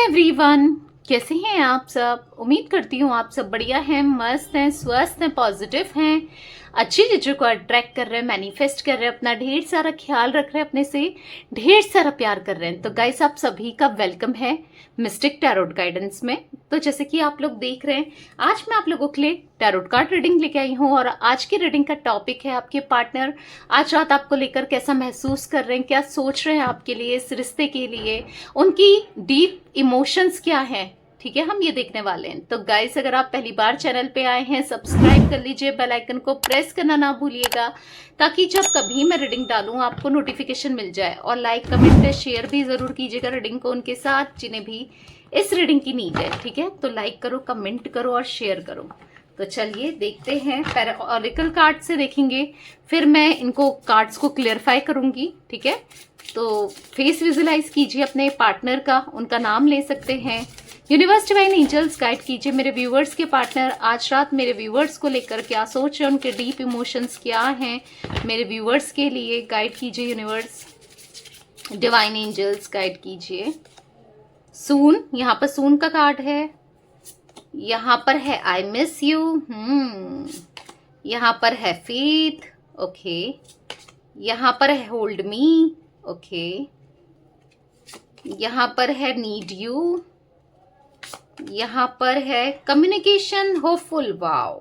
Everyone, कैसे हैं आप सब। उम्मीद करती हूँ आप सब बढ़िया हैं, मस्त हैं, स्वस्थ हैं, पॉजिटिव हैं, अच्छी चीज़ों को अट्रैक्ट कर रहे हैं, मैनिफेस्ट कर रहे हैं, अपना ढेर सारा ख्याल रख रहे हैं, अपने से ढेर सारा प्यार कर रहे हैं। तो गाइस, आप सभी का वेलकम है मिस्टिक टैरोट गाइडेंस में। तो जैसे कि आप लोग देख रहे हैं, आज मैं आप लोगों के लिए टैरोट कार्ड रीडिंग लेके आई हूँ और आज की रीडिंग का टॉपिक है आपके पार्टनर आज रात आपको लेकर कैसा महसूस कर रहे हैं, क्या सोच रहे हैं आपके लिए, इस रिश्ते के लिए, उनकी डीप इमोशंस क्या है। ठीक है, हम ये देखने वाले हैं। तो गाइस, अगर आप पहली बार चैनल पे आए हैं, सब्सक्राइब कर लीजिए, बेल आइकन को प्रेस करना ना भूलिएगा ताकि जब कभी मैं रीडिंग डालूं आपको नोटिफिकेशन मिल जाए। और लाइक, कमेंट, शेयर भी जरूर कीजिएगा रीडिंग को उनके साथ जिन्हें भी इस रीडिंग की नीड है। ठीक है, तो लाइक करो, कमेंट करो और शेयर करो। तो चलिए देखते हैं। पहले ऑरेकल कार्ड से देखेंगे, फिर मैं इनको कार्ड्स को क्लियरफाई करूंगी। ठीक है, तो फेस विजुलाइज कीजिए अपने पार्टनर का, उनका नाम ले सकते हैं। यूनिवर्स डिवाइन एंजल्स गाइड कीजिए मेरे व्यूवर्स के पार्टनर आज रात मेरे व्यूवर्स को लेकर क्या सोच रहे हैं, उनके डीप इमोशंस क्या हैं मेरे व्यूवर्स के लिए। गाइड कीजिए यूनिवर्स डिवाइन एंजल्स, गाइड कीजिए। सून, यहाँ पर सून का कार्ड है, यहाँ पर है आई मिस यू, यहाँ पर है फेथ, ओके, यहाँ पर है होल्ड मी, ओके, यहाँ पर है नीड यू, यहाँ पर है कम्युनिकेशन होपफुल, वाओ,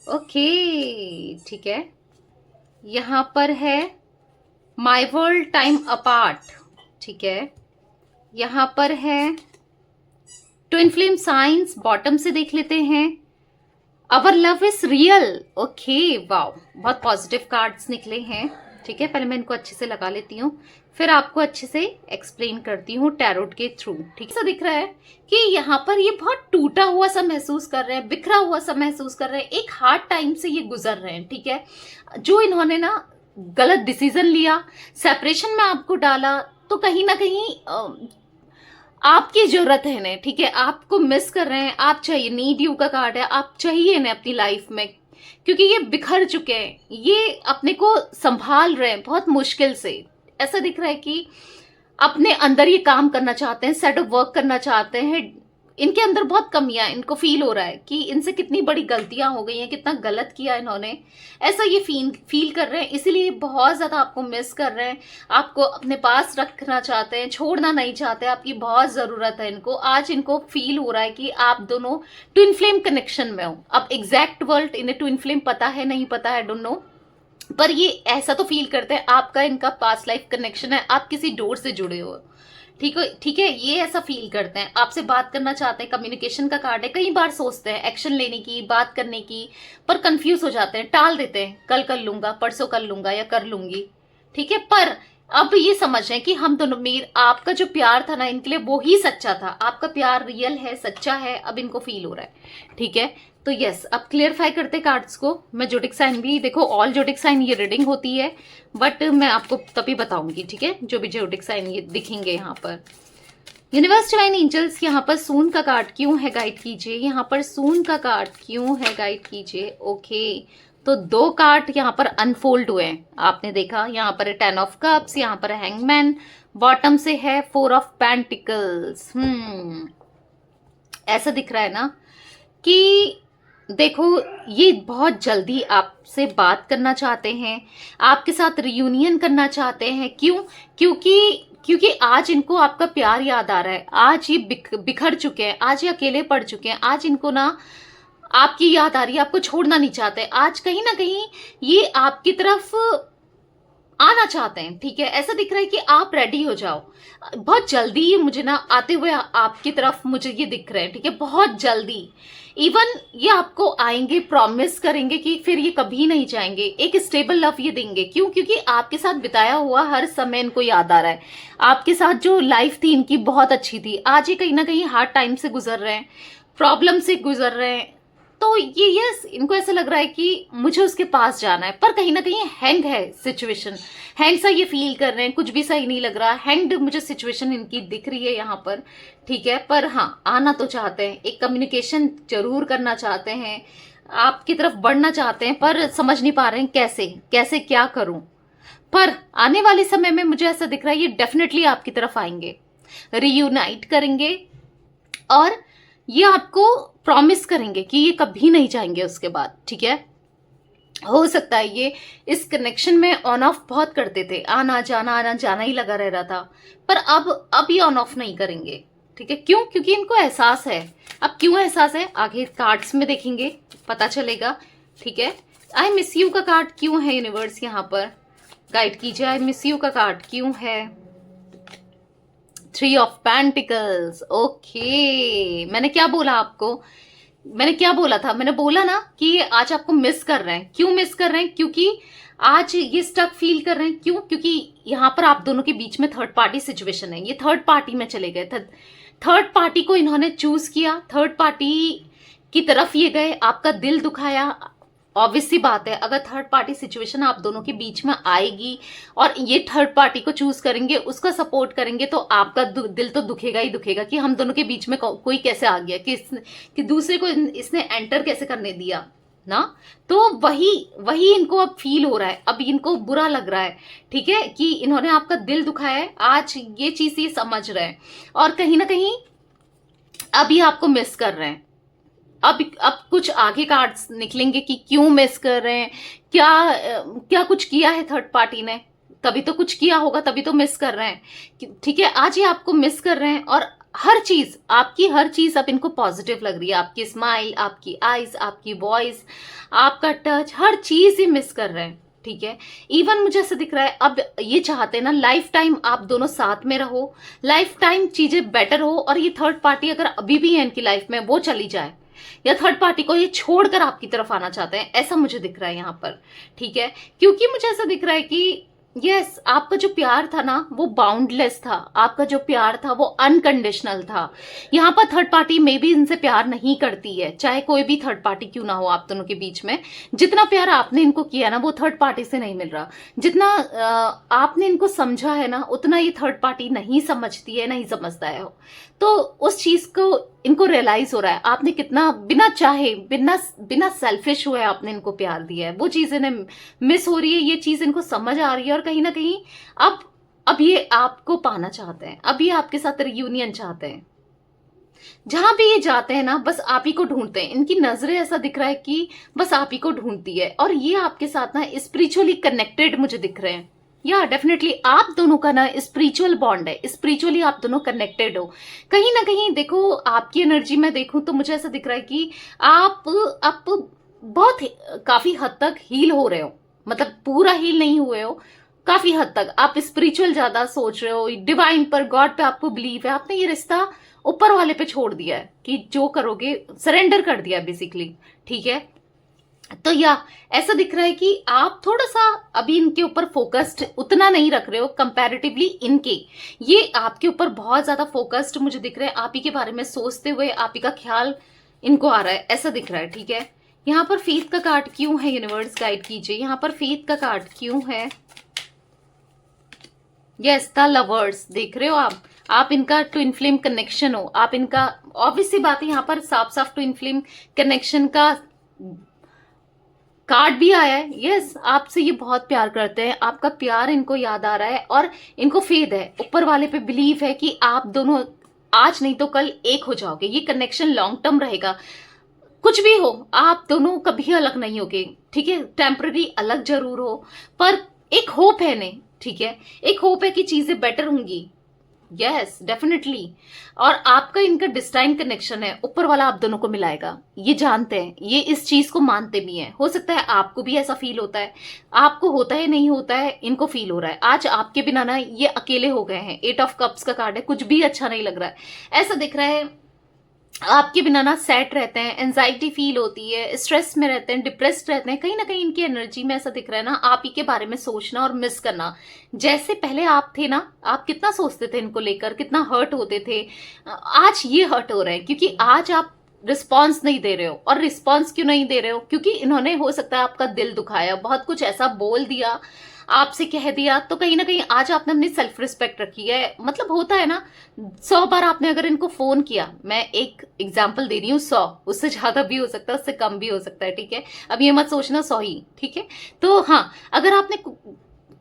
ओके, ठीक है। यहाँ पर है माई वर्ल्ड टाइम अपार्ट, ठीक है। यहाँ पर है ट्विन फ्लेम साइंस, बॉटम से देख लेते हैं। Our love is real, okay, wow, बहुत पॉजिटिव कार्ड्स निकले हैं। ठीक है, पहले मैं इनको अच्छे से लगा लेती हूँ, फिर आपको अच्छे से एक्सप्लेन करती हूँ टैरोट के थ्रू। ठीक है, दिख रहा है कि यहाँ पर ये बहुत टूटा हुआ सा महसूस कर रहे हैं, बिखरा हुआ सा महसूस कर रहे हैं, एक हार्ड टाइम से ये गुजर रहे हैं। ठीक है, जो इन्होंने ना गलत डिसीजन लिया, सेपरेशन में आपको डाला, तो कहीं ना कहीं आपकी जरूरत है इन्हें। ठीक है, आपको मिस कर रहे हैं, आप चाहिए, नीड यू का कार्ड है, आप चाहिए इन्हें अपनी लाइफ में, क्योंकि ये बिखर चुके हैं, ये अपने को संभाल रहे हैं बहुत मुश्किल से। ऐसा दिख रहा है कि अपने अंदर ये काम करना चाहते हैं, सेट ऑफ वर्क करना चाहते हैं। इनके अंदर बहुत कमियां, इनको फील हो रहा है कि इनसे कितनी बड़ी गलतियां हो गई हैं, कितना गलत किया इन्होंने, ऐसा ये फील कर रहे हैं। इसीलिए बहुत ज्यादा आपको मिस कर रहे हैं, आपको अपने पास रखना चाहते हैं, छोड़ना नहीं चाहते, आपकी बहुत जरूरत है इनको। आज इनको फील हो रहा है कि आप दोनों ट्विन फ्लेम कनेक्शन में हो। अब एग्जैक्ट वर्ड इन्हें ट्विन फ्लेम पता है नहीं पता है, डोंट नो, पर ये ऐसा तो फील करते हैं आपका इनका पास्ट लाइफ कनेक्शन है, आप किसी डोर से जुड़े हो। ठीक है, ये ऐसा फील करते हैं, आपसे बात करना चाहते हैं, कम्युनिकेशन का कार्ड है। कई बार सोचते हैं एक्शन लेने की, बात करने की, पर कंफ्यूज हो जाते हैं, टाल देते हैं, कल कर लूंगा, परसों कर लूंगा या कर लूंगी। ठीक है, पर अब ये समझ रहे हैं कि हम दोनों, आपका जो प्यार था ना इनके लिए, वो ही सच्चा था, आपका प्यार रियल है, सच्चा है, अब इनको फील हो रहा है। ठीक है, तो यस, अब क्लियरफाई करते कार्ड्स को। मैं जोडिक साइन भी, देखो ऑल जोडिक साइन ये रीडिंग होती है, बट मैं आपको तभी बताऊंगी। ठीक है, जो भी जोडिक साइन ये दिखेंगे यहाँ पर। यूनिवर्स डिवाइन एंजल्स, यहाँ पर सून का कार्ड क्यों है, गाइड कीजिए। यहाँ पर सून का कार्ड क्यों है, गाइड कीजिए। ओके, तो दो कार्ड यहाँ पर अनफोल्ड हुए हैं, आपने देखा। यहाँ पर है 10 ऑफ कप्स, यहाँ पर है हैंगमैन, बॉटम से है 4 ऑफ पेंटिकल्स। ऐसा दिख रहा है ना कि देखो, ये बहुत जल्दी आपसे बात करना चाहते हैं, आपके साथ रियूनियन करना चाहते हैं। क्यों? क्योंकि आज इनको आपका प्यार याद आ रहा है, आज ये बिखर चुके हैं, आज ये अकेले पड़ चुके हैं, आज इनको ना आपकी याद आ रही है, आपको छोड़ना नहीं चाहते। आज कहीं ना कहीं ये आपकी तरफ आना चाहते हैं। ठीक है, ऐसा दिख रहा है कि आप रेडी हो जाओ बहुत जल्दी। ये मुझे ना आते हुए आपकी तरफ मुझे ये दिख रहे हैं। ठीक है, बहुत जल्दी इवन ये आपको आएंगे, प्रॉमिस करेंगे कि फिर ये कभी नहीं जाएंगे, एक स्टेबल लव ये देंगे। क्यों? क्योंकि आपके साथ बिताया हुआ हर समय इनको याद आ रहा है, आपके साथ जो लाइफ थी इनकी बहुत अच्छी थी। आज ये कहीं ना कहीं हार्ड टाइम से गुजर रहे हैं, प्रॉब्लम से गुजर रहे हैं, तो ये यस, इनको ऐसा लग रहा है कि मुझे उसके पास जाना है, पर कहीं ना कहीं हैंग है सिचुएशन, हैंग सा ये फील कर रहे हैं, कुछ भी सही नहीं लग रहा, हैंग्ड मुझे सिचुएशन इनकी दिख रही है यहाँ पर। ठीक है, पर हाँ, आना तो चाहते हैं, एक कम्युनिकेशन जरूर करना चाहते हैं, आपकी तरफ बढ़ना चाहते हैं, पर समझ नहीं पा रहे हैं कैसे कैसे क्या करूं। पर आने वाले समय में मुझे ऐसा दिख रहा है ये डेफिनेटली आपकी तरफ आएंगे, रियूनाइट करेंगे, और ये आपको प्रॉमिस करेंगे कि ये कभी नहीं जाएंगे उसके बाद, ठीक है। हो सकता है ये इस कनेक्शन में ऑन ऑफ बहुत करते थे, आना जाना ही लगा रह रहा था, पर अब ये ऑन ऑफ नहीं करेंगे, ठीक है। क्यों? क्योंकि इनको एहसास है। अब क्यों एहसास है आगे कार्ड्स में देखेंगे पता चलेगा, ठीक है। आई मिस यू का कार्ड क्यों है यूनिवर्स यहाँ पर, गाइड कीजिए। आई मिस यू का कार्ड क्यों है? 3 ऑफ पेंटिकल्स। ओके, मैंने क्या बोला आपको, मैंने क्या बोला था? मैंने बोला ना कि ये आज आपको मिस कर रहे हैं। क्यों मिस कर रहे हैं? क्योंकि आज ये स्टक फील कर रहे हैं। क्यों? क्योंकि यहाँ पर आप दोनों के बीच में थर्ड पार्टी सिचुएशन है। ये थर्ड पार्टी में चले गए थे, थर्ड पार्टी को इन्होंने चूज किया, थर्ड पार्टी की तरफ ये गए, आपका दिल दुखाया। ऑब्वियस सी बात है, अगर थर्ड पार्टी सिचुएशन आप दोनों के बीच में आएगी और ये थर्ड पार्टी को चूज करेंगे, उसका सपोर्ट करेंगे, तो आपका दिल तो दुखेगा ही दुखेगा कि हम दोनों के बीच में कोई कैसे आ गया, कि दूसरे को इसने एंटर कैसे करने दिया ना। तो वही इनको अब फील हो रहा है, अब इनको बुरा लग रहा है, ठीक है, कि इन्होंने आपका दिल दुखाया है। आज ये चीज ये समझ रहे हैं और कहीं ना कहीं अब ये आपको मिस कर रहे हैं। अब कुछ आगे कार्ड्स निकलेंगे कि क्यों मिस कर रहे हैं, क्या कुछ किया है थर्ड पार्टी ने, तभी तो कुछ किया होगा, तभी तो मिस कर रहे हैं, ठीक है। आज ये आपको मिस कर रहे हैं और हर चीज अब इनको पॉजिटिव लग रही है। आपकी स्माइल, आपकी आईज, आपकी वॉइस, आपका टच, हर चीज ये मिस कर रहे हैं, ठीक है। इवन मुझे ऐसा दिख रहा है अब ये चाहते हैं ना लाइफ टाइम आप दोनों साथ में रहो, लाइफ टाइम चीजें बेटर हो, और ये थर्ड पार्टी अगर अभी भी है इनकी लाइफ में वो चली जाए, या थर्ड पार्टी को ये छोड़कर आपकी तरफ आना चाहते हैं, ऐसा मुझे दिख रहा है यहाँ पर, ठीक है। क्योंकि मुझे ऐसा दिख रहा है कि यस, आपका जो प्यार था ना वो बाउंडलेस था, आपका जो प्यार था वो अनकंडीशनल था। यहाँ पर थर्ड पार्टी में भी इनसे प्यार नहीं करती है, चाहे कोई भी थर्ड पार्टी क्यों ना हो आप दोनों के बीच में। जितना प्यार आपने इनको किया ना वो थर्ड पार्टी से नहीं मिल रहा, जितना आपने इनको समझा है ना उतना ये थर्ड पार्टी नहीं समझती है, नहीं समझता है। तो उस चीज को इनको रियलाइज हो रहा है, आपने कितना बिना चाहे, बिना सेल्फिश हुए आपने इनको प्यार दिया है, वो चीज इन्हें मिस हो रही है, ये चीज इनको समझ आ रही है। और कहीं ना कहीं अब ये आपको पाना चाहते हैं, अब ये आपके साथ रियूनियन चाहते हैं। जहां भी ये जाते हैं ना बस आप ही को ढूंढते हैं, इनकी नजरें ऐसा दिख रहा है कि बस आप ही को ढूंढती है। और ये आपके साथ ना स्पिरिचुअली कनेक्टेड मुझे दिख रहे हैं, या डेफिनेटली आप दोनों का ना स्पिरिचुअल बॉन्ड है, स्पिरिचुअली आप दोनों कनेक्टेड हो। कहीं ना कहीं देखो आपकी एनर्जी में देखूं तो मुझे ऐसा दिख रहा है कि आप बहुत काफी हद तक हील हो रहे हो, मतलब पूरा हील नहीं हुए हो, काफी हद तक आप स्पिरिचुअल ज्यादा सोच रहे हो, डिवाइन पर, गॉड पे आपको बिलीव है। आपने ये रिश्ता ऊपर वाले पे छोड़ दिया है कि जो करोगे, सरेंडर कर दिया बेसिकली, ठीक है। तो या ऐसा दिख रहा है कि आप थोड़ा सा अभी इनके ऊपर फोकस्ड उतना नहीं रख रहे हो कंपैरेटिवली इनके, ये आपके ऊपर बहुत ज्यादा फोकस्ड मुझे दिख रहे हैं, आप ही के बारे में सोचते हुए आप ही का ख्याल इनको आ रहा है, ऐसा दिख रहा है, ठीक है। यहाँ पर फेथ का कार्ड क्यों है यूनिवर्स, गाइड कीजिए। यहाँ पर फेथ का कार्ड क्यों है? यस, द लवर्स देख रहे हो आप इनका ट्विन फ्लेम कनेक्शन हो, आप इनका ऑब्वियस सी बात है, यहाँ पर साफ साफ ट्विन फ्लेम कनेक्शन का कार्ड भी आया है। यस, आपसे ये बहुत प्यार करते हैं, आपका प्यार इनको याद आ रहा है और इनको फेथ है, ऊपर वाले पे बिलीव है कि आप दोनों आज नहीं तो कल एक हो जाओगे। ये कनेक्शन लॉन्ग टर्म रहेगा, कुछ भी हो आप दोनों कभी अलग नहीं होगे, ठीक है। टेम्पररी अलग जरूर हो पर एक होप है नहीं, ठीक है, एक होप है कि चीजें बेटर होंगी। Yes, definitely. और आपका इनका डिस्टाइन कनेक्शन है, ऊपर वाला आप दोनों को मिलाएगा, ये जानते हैं, ये इस चीज को मानते भी हैं। हो सकता है आपको भी ऐसा फील होता है, आपको होता है नहीं होता है, इनको फील हो रहा है आज आपके बिना ना ये अकेले हो गए हैं। 8 ऑफ कप्स का कार्ड है, कुछ भी अच्छा नहीं लग रहा है, ऐसा दिख रहा है आपके बिना ना सैड रहते हैं, एंजाइटी फील होती है, स्ट्रेस में रहते हैं, डिप्रेस्ड रहते हैं। कहीं ना कहीं इनकी एनर्जी में ऐसा दिख रहा है ना आप ही के बारे में सोचना और मिस करना। जैसे पहले आप थे ना, आप कितना सोचते थे इनको लेकर, कितना हर्ट होते थे, आज ये हर्ट हो रहे हैं क्योंकि आज आप रिस्पॉन्स नहीं दे रहे हो। और रिस्पॉन्स क्यों नहीं दे रहे हो? क्योंकि इन्होंने हो सकता है आपका दिल दुखाया, बहुत कुछ ऐसा बोल दिया, आपसे कह दिया, तो कहीं ना कहीं आज आपने अपनी सेल्फ रिस्पेक्ट रखी है। मतलब होता है ना, 100 बार आपने अगर इनको फोन किया, मैं एक एग्जांपल दे रही हूँ, 100, उससे ज्यादा भी हो सकता है, उससे कम भी हो सकता है, ठीक है। अब ये मत सोचना 100 ही, ठीक है। तो हाँ, अगर आपने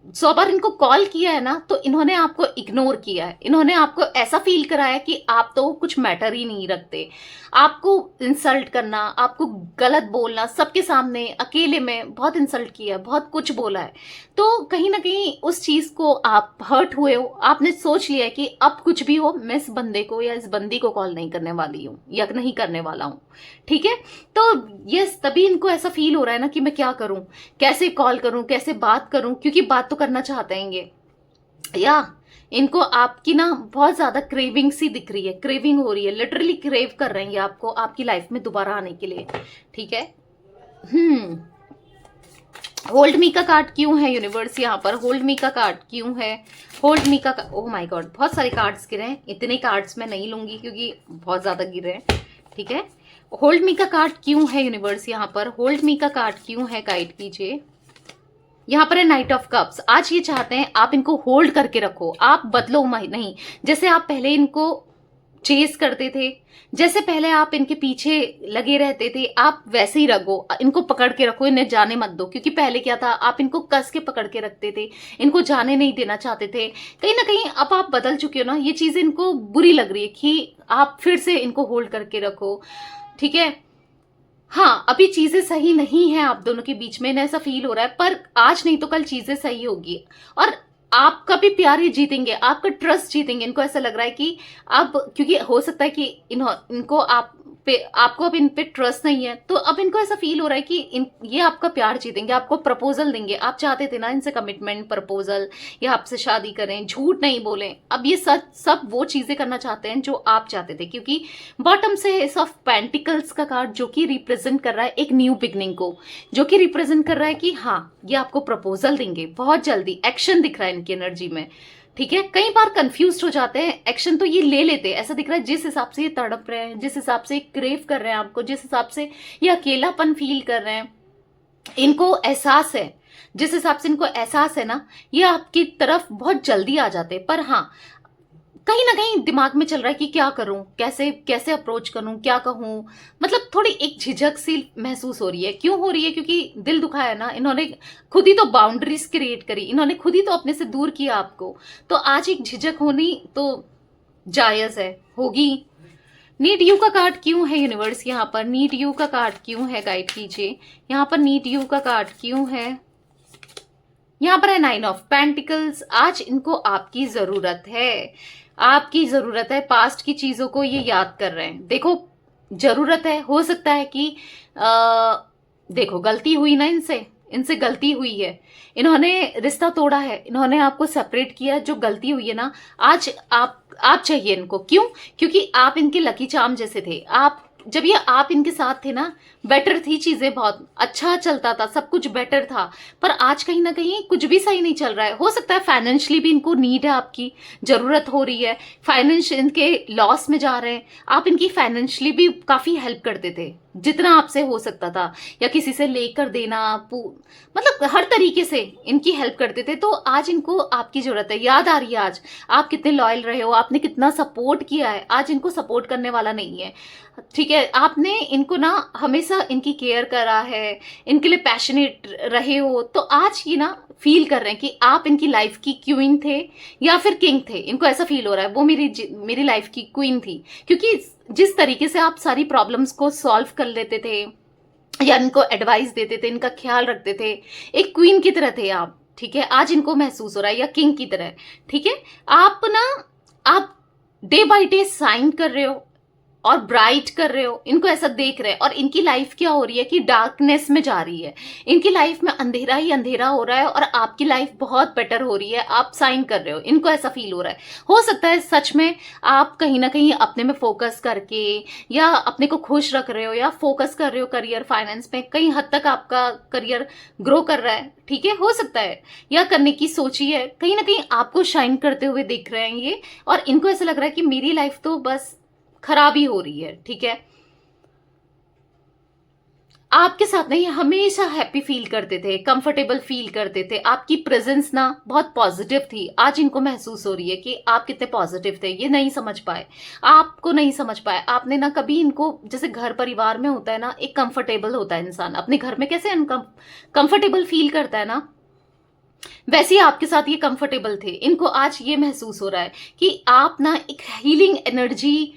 100 बार इनको कॉल किया है ना, तो इन्होंने आपको इग्नोर किया है। इन्होंने आपको ऐसा फील कराया कि आप तो कुछ मैटर ही नहीं रखते। आपको इंसल्ट करना, आपको गलत बोलना, सबके सामने अकेले में बहुत इंसल्ट किया है, बहुत कुछ बोला है। तो कहीं ना कहीं उस चीज को आप हर्ट हुए हो। आपने सोच लिया है कि अब कुछ भी हो, मैं इस बंदे को या इस बंदी को कॉल नहीं करने वाली हूँ या नहीं करने वाला हूँ। ठीक है। तो यस, तभी इनको ऐसा फील हो रहा है ना कि मैं क्या करूं, कैसे कॉल करूं, कैसे बात करूं, क्योंकि बात तो करना चाहते हैं ये। या इनको आपकी ना बहुत ज्यादा क्रेविंग सी दिख रही है, क्रेविंग हो रही है, लिटरली क्रेव कर रहे हैं ये आपको आपकी लाइफ में दोबारा आने के लिए। ठीक है। हम्म। होल्ड मी का कार्ड क्यों है यूनिवर्स यहाँ पर? होल्ड मी का कार्ड क्यों है? होल्ड मी का, ओह माय गॉड, बहुत सारे कार्ड्स गिरे हैं। इतने कार्ड्स मैं नहीं लूंगी क्योंकि बहुत ज्यादा गिरे हैं। ठीक है। होल्ड मी का कार्ड क्यों है यूनिवर्स यहाँ पर? होल्ड मी का कार्ड क्यों है? गाइड कीजिए। यहाँ पर है नाइट ऑफ कप्स। आज ये चाहते हैं आप इनको होल्ड करके रखो, आप बदलो नहीं। जैसे आप पहले इनको चेस करते थे, जैसे पहले आप इनके पीछे लगे रहते थे, आप वैसे ही रखो, इनको पकड़ के रखो, इन्हें जाने मत दो। क्योंकि पहले क्या था, आप इनको कस के पकड़ के रखते थे, इनको जाने नहीं देना चाहते थे। कहीं ना कहीं अब आप बदल चुके हो ना, ये चीजें इनको बुरी लग रही है कि आप फिर से इनको होल्ड करके रखो। ठीक है। हाँ, अभी चीजें सही नहीं है आप दोनों के बीच में, ऐसा फील हो रहा है, पर आज नहीं तो कल चीजें सही होगी और आपका भी प्यार ही जीतेंगे, आपका ट्रस्ट जीतेंगे। इनको ऐसा लग रहा है कि अब, क्योंकि हो सकता है कि इनको आपको अब इन पे ट्रस्ट नहीं है, तो अब इनको ऐसा फील हो रहा है कि ये आपका प्यार जीतेंगे, आपको प्रपोजल देंगे। आप चाहते थे ना इनसे कमिटमेंट, प्रपोजल, या आपसे शादी करें, झूठ नहीं बोलें। अब ये सच सब वो चीजें करना चाहते हैं जो आप चाहते थे। क्योंकि बॉटम से एस ऑफ पेंटिकल्स का कार्ड जो कि रिप्रेजेंट कर रहा है एक न्यू बिगनिंग को, जो कि रिप्रेजेंट कर रहा है कि हाँ, ये आपको प्रपोजल देंगे बहुत जल्दी। एक्शन दिख रहा है इनकी एनर्जी में। ठीक है। कई बार कंफ्यूज हो जाते हैं, एक्शन तो ये ले लेते हैं। ऐसा दिख रहा है जिस हिसाब से ये तड़प रहे हैं, जिस हिसाब से क्रेव कर रहे हैं आपको, जिस हिसाब से ये अकेलापन फील कर रहे हैं, इनको एहसास है, जिस हिसाब से इनको एहसास है ना, ये आपकी तरफ बहुत जल्दी आ जाते हैं। पर हाँ, कहीं ना कहीं दिमाग में चल रहा है कि क्या करूं, कैसे कैसे अप्रोच करूं, क्या कहूं। मतलब थोड़ी एक झिझक सी महसूस हो रही है। क्यों हो रही है? क्योंकि दिल दुखाया ना इन्होंने, खुद ही तो बाउंड्रीज क्रिएट करी, इन्होंने खुद ही तो अपने से दूर किया आपको। तो आज एक झिझक होनी तो जायज है, होगी। नीड यू का कार्ड क्यों है यूनिवर्स यहाँ पर? नीड यू का कार्ड क्यों है? गाइड कीजिए। यहाँ पर नीड यू का कार्ड क्यों है? यहाँ पर है 9 ऑफ पेंटिकल्स। आज इनको आपकी जरूरत है, आपकी जरूरत है। पास्ट की चीजों को ये याद कर रहे हैं। देखो, जरूरत है, हो सकता है कि देखो गलती हुई ना इनसे, इनसे गलती हुई है, इन्होंने रिश्ता तोड़ा है, इन्होंने आपको सेपरेट किया। जो गलती हुई है ना, आज आप चाहिए इनको। क्यों? क्योंकि आप इनके लकी चार्म जैसे थे। आप जब ये आप इनके साथ थे ना, बेटर थी चीजें, बहुत अच्छा चलता था, सब कुछ बेटर था। पर आज कहीं ना कहीं कुछ भी सही नहीं चल रहा है। हो सकता है फाइनेंशियली भी इनको नीड है, आपकी जरूरत हो रही है। फाइनेंस इनके लॉस में जा रहे हैं। आप इनकी फाइनेंशियली भी काफी हेल्प करते थे, जितना आपसे हो सकता था, या किसी से लेकर देना, मतलब हर तरीके से इनकी हेल्प करते थे। तो आज इनको आपकी जरूरत है। याद आ रही है आज आप कितने लॉयल रहे हो, आपने कितना सपोर्ट किया है। आज इनको सपोर्ट करने वाला नहीं है। ठीक है। आपने इनको ना हमेशा इनकी केयर करा है, इनके लिए पैशनेट रहे हो। तो आज ये ना फील कर रहे हैं कि आप इनकी लाइफ की क्वीन थे या फिर किंग थे। इनको ऐसा फील हो रहा है वो मेरी लाइफ की क्वीन थी। क्योंकि जिस तरीके से आप सारी प्रॉब्लम्स को सॉल्व कर लेते थे या इनको एडवाइस देते थे, इनका ख्याल रखते थे, एक क्वीन की तरह थे आप। ठीक है। आज इनको महसूस हो रहा है या किंग की तरह। ठीक है। आप डे बाय डे साइन कर रहे हो और ब्राइट कर रहे हो, इनको ऐसा देख रहे हैं। और इनकी लाइफ क्या हो रही है कि डार्कनेस में जा रही है, इनकी लाइफ में अंधेरा ही अंधेरा हो रहा है और आपकी लाइफ बहुत बेटर हो रही है। आप साइन कर रहे हो, इनको ऐसा फील हो रहा है। हो सकता है सच में आप कहीं ना कहीं अपने में फोकस करके या अपने को खुश रख रहे हो या फोकस कर रहे हो करियर, फाइनेंस में कहीं हद तक आपका करियर ग्रो कर रहा है। ठीक है। हो सकता है या करने की सोची है, कहीं ना कहीं आपको शाइन करते हुए दिख रहे हैं ये। और इनको ऐसा लग रहा है कि मेरी लाइफ तो बस खराबी हो रही है। ठीक है। आपके साथ ना ये हमेशा हैप्पी फील करते थे, कंफर्टेबल फील करते थे। आपकी प्रेजेंस ना बहुत पॉजिटिव थी। आज इनको महसूस हो रही है कि आप कितने पॉजिटिव थे। ये नहीं समझ पाए, आपको नहीं समझ पाए। आपने ना कभी इनको, जैसे घर परिवार में होता है ना, एक कंफर्टेबल होता है इंसान अपने घर में, कैसे कंफर्टेबल फील करता है ना, वैसे ही आपके साथ ये कंफर्टेबल थे। इनको आज ये महसूस हो रहा है कि आप ना एक हीलिंग एनर्जी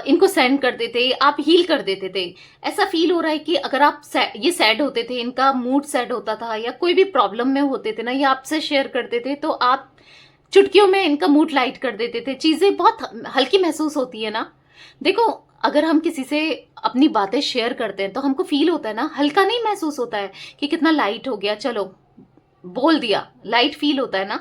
इनको सेंड कर देते, आप हील कर देते थे। ऐसा फील हो रहा है कि अगर आप ये सैड होते थे, इनका मूड सैड होता था या कोई भी प्रॉब्लम में होते थे ना, ये आपसे शेयर करते थे तो आप चुटकियों में इनका मूड लाइट कर देते थे। चीजें बहुत हल्की महसूस होती है ना। देखो, अगर हम किसी से अपनी बातें शेयर करते हैं तो हमको फील होता है ना, हल्का नहीं महसूस होता है कि कितना लाइट हो गया, चलो बोल दिया, लाइट फील होता है ना।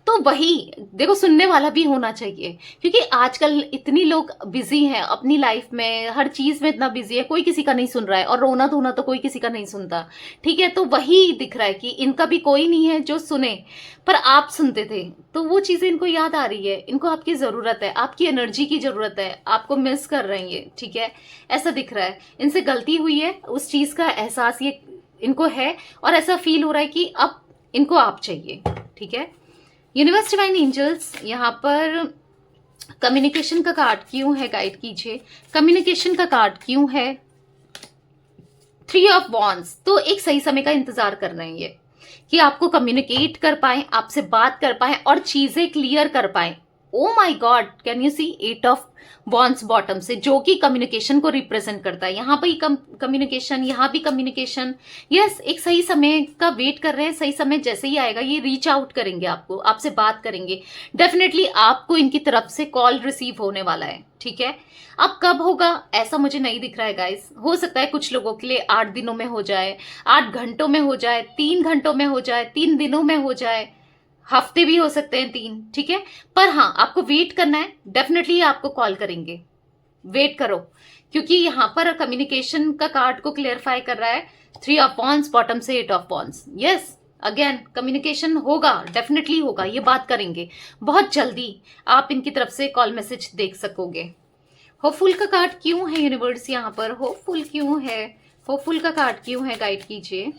तो वही देखो, सुनने वाला भी होना चाहिए, क्योंकि आजकल इतनी लोग बिजी हैं अपनी लाइफ में, हर चीज में इतना बिजी है, कोई किसी का नहीं सुन रहा है, और रोना धोना तो कोई किसी का नहीं सुनता। ठीक है, तो वही दिख रहा है कि इनका भी कोई नहीं है जो सुने, पर आप सुनते थे, तो वो चीजें इनको याद आ रही है। इनको आपकी जरूरत है, आपकी एनर्जी की जरूरत है, आपको मिस कर रहे हैं ये। ठीक है, ऐसा दिख रहा है, इनसे गलती हुई है, उस चीज का एहसास ये इनको है, और ऐसा फील हो रहा है कि अब इनको आप चाहिए। ठीक है, यूनिवर्स डिवाइन एंजल्स, यहाँ पर कम्युनिकेशन का कार्ड क्यों है, गाइड कीजिए। कम्युनिकेशन का कार्ड क्यों है, 3 ऑफ वॉन्ड्स। तो एक सही समय का इंतजार कर रहे हैं ये, कि आपको कम्युनिकेट कर पाए, आपसे बात कर पाए और चीजें क्लियर कर पाए। Oh my god, can you see 8 of wands bottom से, जो कि कम्युनिकेशन को रिप्रेजेंट करता है। यहाँ पर ही कम्युनिकेशन, यहाँ भी कम्युनिकेशन। यस, एक सही समय का वेट कर रहे हैं, सही समय जैसे ही आएगा ये रीच आउट करेंगे आपको, आपसे बात करेंगे। डेफिनेटली आपको इनकी तरफ से कॉल रिसीव होने वाला है। ठीक है, अब कब होगा ऐसा मुझे नहीं दिख रहा है गाइस। हो सकता है कुछ लोगों के लिए 8 दिनों में हो जाए, 8 घंटों में हो जाए, 3 घंटों में हो जाए, 3 दिनों में हो जाए, हफ्ते भी हो सकते हैं 3। ठीक है, पर हाँ, आपको वेट करना है, डेफिनेटली आपको कॉल करेंगे, वेट करो, क्योंकि यहाँ पर कम्युनिकेशन का कार्ड को क्लियरफाई कर रहा है 3 ऑफ वॉन्ड्स बॉटम से 8 of wands. Yes, again communication होगा, डेफिनेटली होगा, ये बात करेंगे बहुत जल्दी। आप इनकी तरफ से कॉल मैसेज देख सकोगे। होपफुल का कार्ड क्यों है यूनिवर्स, यहाँ पर होपफुल क्यों है, होपफुल का कार्ड क्यों है, गाइड कीजिए।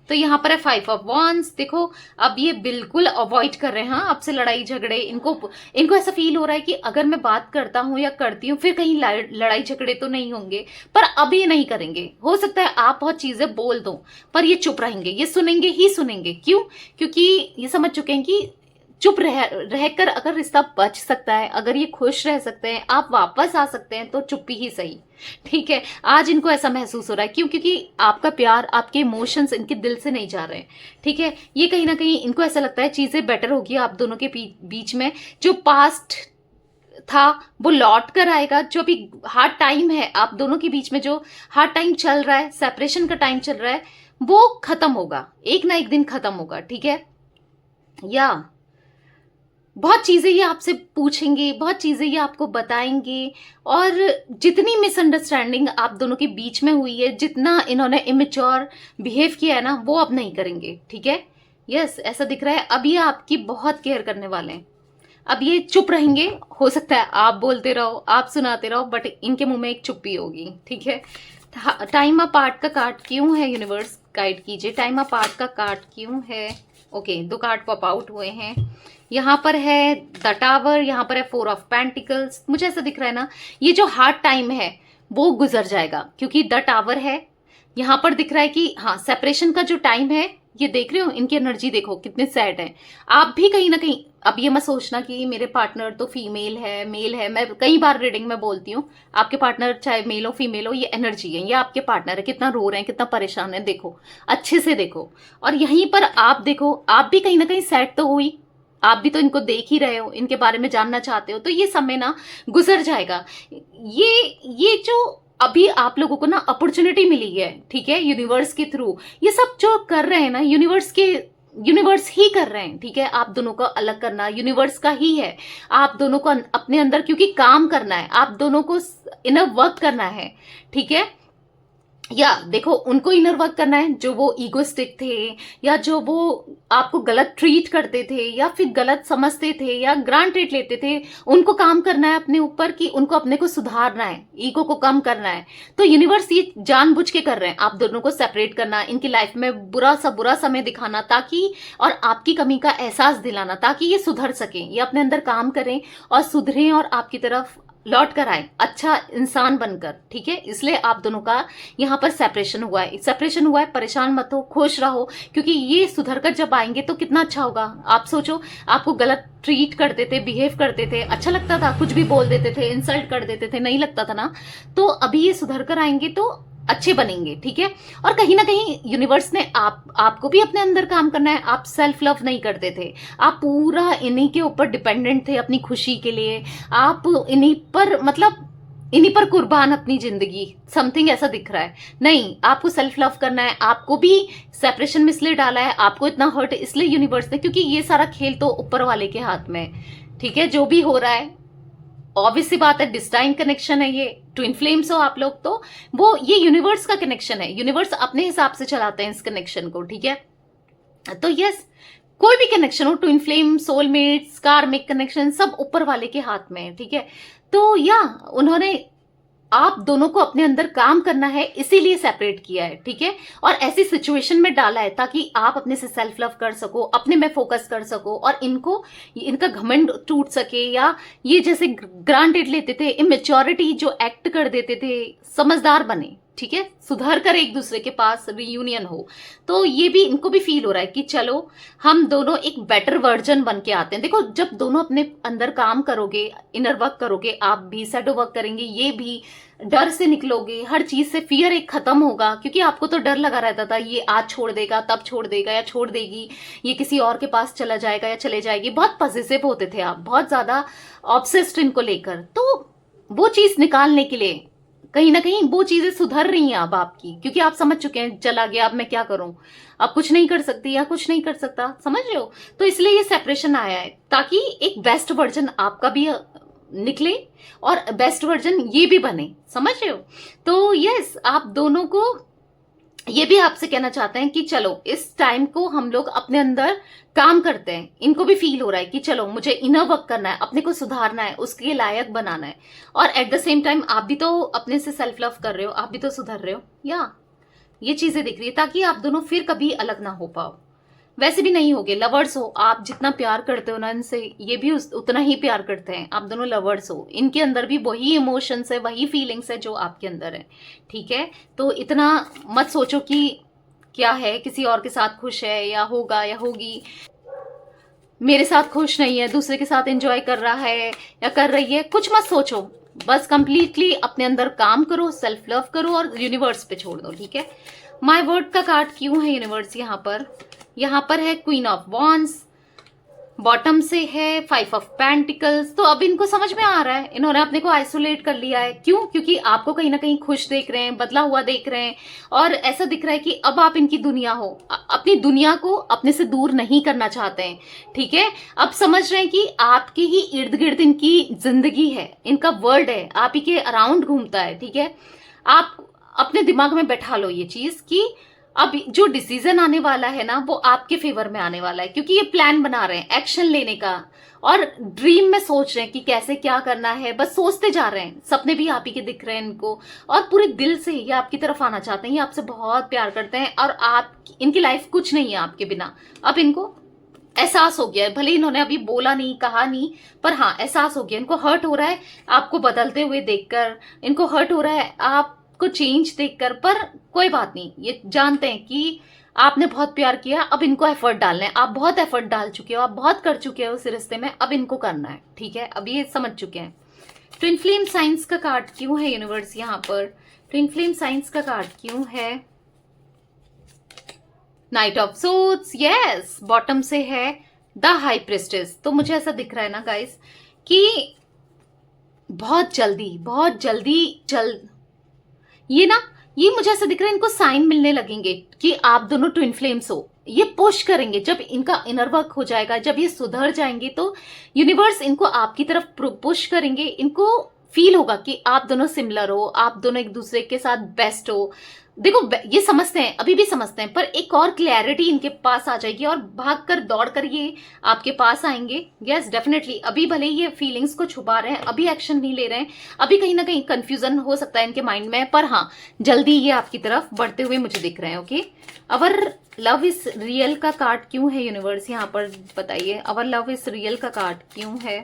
तो यहाँ पर है 5 ऑफ वॉन्ड्स। देखो, अब ये बिल्कुल अवॉइड कर रहे हैं हाँ आपसे लड़ाई झगड़े। इनको ऐसा फील हो रहा है कि अगर मैं बात करता हूँ या करती हूँ फिर कहीं लड़ाई झगड़े तो नहीं होंगे, पर अब ये नहीं करेंगे। हो सकता है आप बहुत चीजें बोल दो, पर ये चुप रहेंगे, ये सुनेंगे ही सुनेंगे। क्यों? क्योंकि ये समझ चुके हैं कि चुप रहकर अगर रिश्ता बच सकता है, अगर ये खुश रह सकते हैं, आप वापस आ सकते हैं, तो चुप्पी ही सही। ठीक है, आज इनको ऐसा महसूस हो रहा है। क्यों? क्योंकि आपका प्यार, आपके इमोशंस इनके दिल से नहीं जा रहे हैं। ठीक है, ये कहीं ना कहीं इनको ऐसा लगता है चीजें बेटर होगी आप दोनों के बीच में। जो पास्ट था वो लौट कर आएगा। जो भी हार्ड टाइम है आप दोनों के बीच में, जो हार्ड टाइम चल रहा है, सेपरेशन का टाइम चल रहा है, वो खत्म होगा, एक ना एक दिन खत्म होगा। ठीक है, या बहुत चीजें ये आपसे पूछेंगे, बहुत चीजें ये आपको बताएंगे, और जितनी मिसअंडरस्टैंडिंग आप दोनों के बीच में हुई है, जितना इन्होंने इमेच्योर बिहेव किया है ना, वो अब नहीं करेंगे। ठीक है, यस, ऐसा दिख रहा है। अब ये आपकी बहुत केयर करने वाले हैं। अब ये चुप रहेंगे, हो सकता है आप बोलते रहो, आप सुनाते रहो, बट इनके मुंह में एक चुप्पी होगी। ठीक है, टाइम अपार्ट का कार्ड क्यों है यूनिवर्स, गाइड कीजिए। टाइम अपार्ट का कार्ड क्यों है। ओके, 2 कार्ड पॉप आउट हुए हैं। यहाँ पर है द टावर, यहाँ पर है 4 ऑफ पेंटिकल्स। मुझे ऐसा दिख रहा है ना, ये जो हार्ड टाइम है वो गुजर जाएगा, क्योंकि द टावर है। यहाँ पर दिख रहा है कि हाँ, सेपरेशन का जो टाइम है, ये देख रहे हो, इनकी एनर्जी देखो कितने सैड है। आप भी कहीं ना कहीं, अब ये मत सोचना कि मेरे पार्टनर तो फीमेल है मेल है। मैं कई बार रीडिंग में बोलती हूँ, आपके पार्टनर चाहे मेल हो फीमेल हो, ये एनर्जी है, ये आपके पार्टनर है। कितना रो रहे हैं, कितना परेशान है, देखो, अच्छे से देखो। और यहीं पर आप देखो, आप भी कहीं ना कहीं सैड तो हुई, आप भी तो इनको देख ही रहे हो, इनके बारे में जानना चाहते हो। तो ये समय ना गुजर जाएगा। ये जो अभी आप लोगों को ना अपॉर्चुनिटी मिली है, ठीक है, यूनिवर्स के थ्रू, ये सब जो कर रहे हैं ना, यूनिवर्स ही कर रहे हैं। ठीक है, आप दोनों को अलग करना यूनिवर्स का ही है। आप दोनों को अपने अंदर क्योंकि काम करना है, आप दोनों को इनर वर्क करना है। ठीक है, या देखो, उनको इनर वर्क करना है जो वो ईगोस्टिक थे, या जो वो आपको गलत ट्रीट करते थे, या फिर गलत समझते थे, या ग्रांटेड लेते थे। उनको काम करना है अपने ऊपर, कि उनको अपने को सुधारना है, ईगो को कम करना है। तो यूनिवर्स ये जानबूझ के कर रहे हैं, आप दोनों को सेपरेट करना, इनकी लाइफ में बुरा समय दिखाना, ताकि, और आपकी कमी का एहसास दिलाना, ताकि ये सुधर सके, ये अपने अंदर काम करें और सुधरें और आपकी तरफ लौट कर आए अच्छा इंसान बनकर, ठीक है। इसलिए आप दोनों का यहाँ पर सेपरेशन हुआ है। सेपरेशन हुआ है, परेशान मत हो, खुश रहो, क्योंकि ये सुधर कर जब आएंगे तो कितना अच्छा होगा। आप सोचो, आपको गलत ट्रीट करते थे, बिहेव करते थे, अच्छा लगता था, कुछ भी बोल देते थे, इंसल्ट कर देते थे, नहीं लगता था ना। तो अभी ये सुधर कर आएंगे तो अच्छे बनेंगे, ठीक है। और कहीं ना कहीं यूनिवर्स ने आपको भी अपने अंदर काम करना है। आप सेल्फ लव नहीं करते थे, आप पूरा इन्हीं के ऊपर डिपेंडेंट थे अपनी खुशी के लिए। आप इन्हीं पर, मतलब इन्हीं पर कुर्बान अपनी जिंदगी, समथिंग ऐसा दिख रहा है। नहीं, आपको सेल्फ लव करना है। आपको भी सेपरेशन में इसलिए डाला है, आपको इतना हर्ट इसलिए यूनिवर्स ने, क्योंकि ये सारा खेल तो ऊपर वाले के हाथ में है, ठीक है। जो भी हो रहा है ऑब्वियस सी बात है, डिस्टाइन कनेक्शन है ये, ट्विन फ्लेम्स हो आप लोग तो वो ये यूनिवर्स का कनेक्शन है। यूनिवर्स अपने हिसाब से चलाते हैं इस कनेक्शन को, ठीक है। तो यस, कोई भी कनेक्शन हो, twin flame, soulmates, karmic connection, सब ऊपर वाले के हाथ में है, ठीक है। तो या उन्होंने आप दोनों को अपने अंदर काम करना है, इसीलिए सेपरेट किया है, ठीक है। और ऐसी सिचुएशन में डाला है ताकि आप अपने से सेल्फ लव कर सको, अपने में फोकस कर सको, और इनको इनका घमंड टूट सके, या ये जैसे ग्रांटेड लेते थे, इमेच्योरिटी जो एक्ट कर देते थे, समझदार बने, ठीक है। सुधर कर एक दूसरे के पास रियूनियन हो। तो ये भी इनको भी फील हो रहा है कि चलो हम दोनों एक बेटर वर्जन बन के आते हैं। देखो, जब दोनों अपने अंदर काम करोगे, इनर वर्क करोगे, आप भी शैडो वर्क करेंगे, ये भी डर से निकलोगे, हर चीज से फियर एक खत्म होगा, क्योंकि आपको तो डर लगा रहता था ये आज छोड़ देगा, तब छोड़ देगा, या छोड़ देगी, ये किसी और के पास चला जाएगा या चले जाएगी। बहुत पॉजिटिव होते थे आप, बहुत ज्यादा ऑब्सेस्ड इनको लेकर। तो वो चीज निकालने के लिए कहीं ना कहीं वो चीजें सुधर रही हैं अब आपकी, क्योंकि आप समझ चुके हैं चला गया, अब मैं क्या करूं, अब कुछ नहीं कर सकती या कुछ नहीं कर सकता, समझ रहे हो। तो इसलिए ये सेपरेशन आया है ताकि एक बेस्ट वर्जन आपका भी निकले और बेस्ट वर्जन ये भी बने, समझ रहे हो। तो यस, आप दोनों को ये भी आपसे कहना चाहते हैं कि चलो इस टाइम को हम लोग अपने अंदर काम करते हैं। इनको भी फील हो रहा है कि चलो मुझे इनर वर्क करना है, अपने को सुधारना है, उसके लायक बनाना है। और एट द सेम टाइम आप भी तो अपने से सेल्फ लव कर रहे हो, आप भी तो सुधर रहे हो, या ये चीजें दिख रही है ताकि आप दोनों फिर कभी अलग ना हो पाओ। वैसे भी नहीं होगे, लवर्स हो आप, जितना प्यार करते हो ना इनसे, ये भी उतना ही प्यार करते हैं। आप दोनों लवर्स हो, इनके अंदर भी वही इमोशंस है, वही फीलिंग्स है जो आपके अंदर है, ठीक है। तो इतना मत सोचो कि क्या है, किसी और के साथ खुश है या होगा या होगी, मेरे साथ खुश नहीं है, दूसरे के साथ एंजॉय कर रहा है या कर रही है, कुछ मत सोचो। बस कंप्लीटली अपने अंदर काम करो, सेल्फ लव करो और यूनिवर्स पे छोड़ दो, ठीक है। माय वर्ड का कार्ड क्यों है यूनिवर्स यहाँ पर है क्वीन ऑफ वॉन्ड्स, बॉटम से है 5 ऑफ पेंटिकल्स। तो अब इनको समझ में आ रहा है, इन्होंने अपने को आइसोलेट कर लिया है। क्यों? क्योंकि आपको कहीं ना कहीं खुश देख रहे हैं, बदला हुआ देख रहे हैं, और ऐसा दिख रहा है कि अब आप इनकी दुनिया हो, अपनी दुनिया को अपने से दूर नहीं करना चाहते हैं, ठीक है। अब समझ रहे हैं कि आपके ही इर्द गिर्द इनकी जिंदगी है, इनका वर्ल्ड है, आप ही के अराउंड घूमता है, ठीक है। आप अपने दिमाग में बैठा लो ये चीज कि अब जो डिसीजन आने वाला है ना, वो आपके फेवर में आने वाला है, क्योंकि ये प्लान बना रहे हैं एक्शन लेने का, और ड्रीम में सोच रहे हैं कि कैसे क्या करना है, बस सोचते जा रहे हैं। सपने भी आप ही के दिख रहे हैं इनको, और पूरे दिल से ये आपकी तरफ आना चाहते हैं, ये आपसे बहुत प्यार करते हैं, और आप इनकी लाइफ कुछ नहीं है आपके बिना। अब इनको एहसास हो गया है, भले इन्होंने अभी बोला नहीं, कहा नहीं, पर हाँ एहसास हो गया, इनको हर्ट हो रहा है आपको बदलते हुए देखकर, इनको हर्ट हो रहा है आप को चेंज देखकर, पर कोई बात नहीं, ये जानते हैं कि आपने बहुत प्यार किया, अब इनको एफर्ट डालना है। आप बहुत एफर्ट डाल चुके हो, आप बहुत कर चुके हो उस रिश्ते में, अब इनको करना है, ठीक है। अब ये समझ चुके हैं। ट्विन फ्लेम साइंस का कार्ड क्यों है यूनिवर्स यहाँ पर? ट्विन फ्लेम साइंस का कार्ड क्यों है? Night of swords, yes, bottom से है द हाई प्रिस्टेस। तो मुझे ऐसा दिख रहा है ना गाइस कि बहुत जल्दी ये मुझे ऐसा दिख रहा है, इनको साइन मिलने लगेंगे कि आप दोनों ट्विन फ्लेम्स हो। ये पुश करेंगे, जब इनका इनर वर्क हो जाएगा, जब ये सुधर जाएंगे, तो यूनिवर्स इनको आपकी तरफ पुश करेंगे। इनको फील होगा कि आप दोनों सिमिलर हो, आप दोनों एक दूसरे के साथ बेस्ट हो। देखो, ये समझते हैं, अभी भी समझते हैं, पर एक और क्लैरिटी इनके पास आ जाएगी और भागकर दौड़कर ये आपके पास आएंगे। Yes, definitely. अभी भले ये फीलिंग्स को छुपा रहे हैं, अभी एक्शन नहीं ले रहे हैं, अभी कहीं ना कहीं कंफ्यूजन हो सकता है इनके माइंड में, पर हाँ जल्दी ये आपकी तरफ बढ़ते हुए मुझे दिख रहे हैं। Okay, our love is real का कार्ड क्यों है यूनिवर्स यहाँ पर? बताइए, अवर लव इज रियल का कार्ड क्यों है?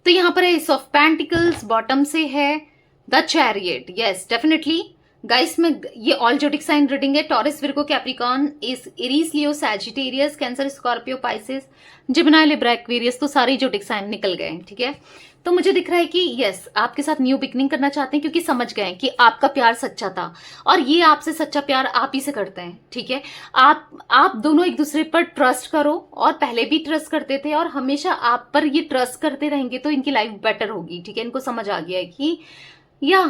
तो यहाँ पर है एस ऑफ पेंटिकल्स, बॉटम से है the chariot. Yes definitely guys, में ये ऑल जोडिक साइन रीडिंग है। Taurus, Virgo, Capricorn, Aries, Leo, Sagittarius, Cancer, Scorpio, Pisces, Gemini, Libra, Aquarius, तो सारे जोडिक साइन निकल गए। ठीक है, तो मुझे दिख रहा है कि यस आपके साथ न्यू बिगनिंग करना चाहते हैं, क्योंकि समझ गए कि आपका प्यार सच्चा था और ये आपसे सच्चा प्यार आप ही से करते हैं। ठीक है, आप दोनों एक दूसरे पर ट्रस्ट करो, और पहले भी ट्रस्ट करते थे और हमेशा आप पर ये ट्रस्ट करते रहेंगे तो इनकी लाइफ बेटर होगी। ठीक है, इनको समझ आ गया है कि या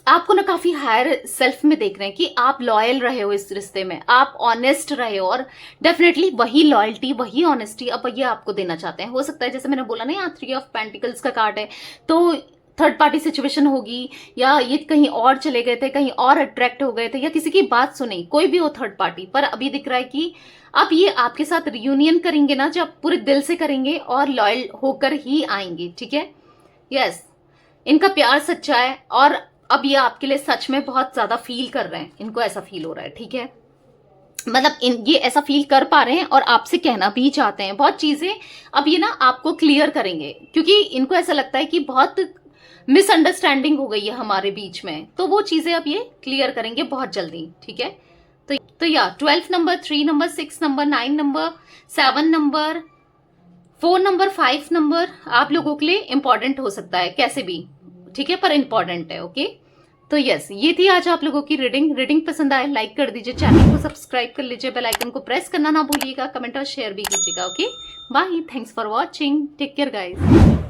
आपको ना काफी हायर सेल्फ में देख रहे हैं कि आप लॉयल रहे हो इस रिश्ते में, आप ऑनेस्ट रहे हो, और डेफिनेटली वही लॉयल्टी, वही ऑनेस्टी अब ये आपको देना चाहते हैं। हो सकता है जैसे मैंने बोला ना, यहाँ 3 ऑफ पेंटिकल्स का कार्ड है, तो थर्ड पार्टी सिचुएशन होगी, या ये कहीं और चले गए थे, कहीं और अट्रैक्ट हो गए थे, या किसी की बात सुनी, कोई भी हो थर्ड पार्टी, पर अभी दिख रहा है कि अब ये आपके साथ रियूनियन करेंगे ना, जब पूरे दिल से करेंगे और लॉयल होकर ही आएंगे। ठीक है, यस इनका प्यार सच्चा है, और अब ये आपके लिए सच में बहुत ज्यादा फील कर रहे हैं, इनको ऐसा फील हो रहा है। ठीक है, मतलब ये ऐसा फील कर पा रहे हैं और आपसे कहना भी चाहते हैं बहुत चीजें। अब ये ना आपको क्लियर करेंगे, क्योंकि इनको ऐसा लगता है कि बहुत मिसअंडरस्टैंडिंग हो गई है हमारे बीच में, तो वो चीजें अब ये क्लियर करेंगे बहुत जल्दी। ठीक है, तो या 12 number, 3 number, 6 number, 9 number, 7 number, 4 number, 5 number आप लोगों के लिए इंपॉर्टेंट हो सकता है कैसे भी। ठीक है, पर इंपॉर्टेंट है। ओके, तो यस ये थी आज आप लोगों की रीडिंग पसंद आए लाइक कर दीजिए, चैनल को सब्सक्राइब कर लीजिए, बेल आइकन को प्रेस करना ना भूलिएगा, कमेंट और शेयर भी कीजिएगा। Okay bye, thanks for watching, take care guys.